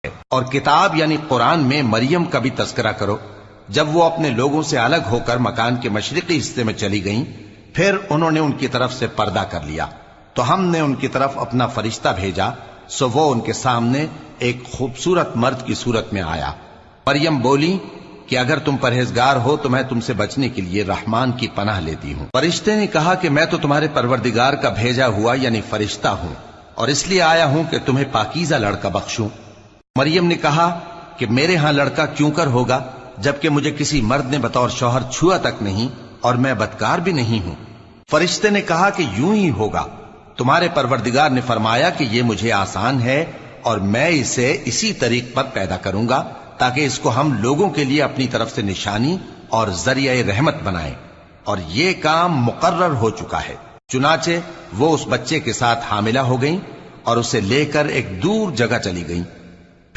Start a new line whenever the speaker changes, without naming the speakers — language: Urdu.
اور کتاب یعنی قرآن میں مریم کا بھی تذکرہ کرو، جب وہ اپنے لوگوں سے الگ ہو کر مکان کے مشرقی حصے میں چلی گئیں، پھر انہوں نے ان کی طرف سے پردہ کر لیا تو ہم نے ان کی طرف اپنا فرشتہ بھیجا، سو وہ ان کے سامنے ایک خوبصورت مرد کی صورت میں آیا۔ مریم بولی کہ اگر تم پرہیزگار ہو تو میں تم سے بچنے کے لیے رحمان کی پناہ لیتی ہوں۔ فرشتے نے کہا کہ میں تو تمہارے پروردگار کا بھیجا ہوا یعنی فرشتہ ہوں، اور اس لیے آیا ہوں کہ تمہیں پاکیزہ لڑکا بخشوں۔ مریم نے کہا کہ میرے ہاں لڑکا کیوں کر ہوگا جبکہ مجھے کسی مرد نے بطور شوہر چھوا تک نہیں اور میں بدکار بھی نہیں ہوں۔ فرشتے نے کہا کہ یوں ہی ہوگا، تمہارے پروردگار نے فرمایا کہ یہ مجھے آسان ہے اور میں اسے اسی طریق پر پیدا کروں گا تاکہ اس کو ہم لوگوں کے لیے اپنی طرف سے نشانی اور ذریعہ رحمت بنائیں، اور یہ کام مقرر ہو چکا ہے۔ چنانچہ وہ اس بچے کے ساتھ حاملہ ہو گئیں اور اسے لے کر ایک دور جگہ چلی گئیں۔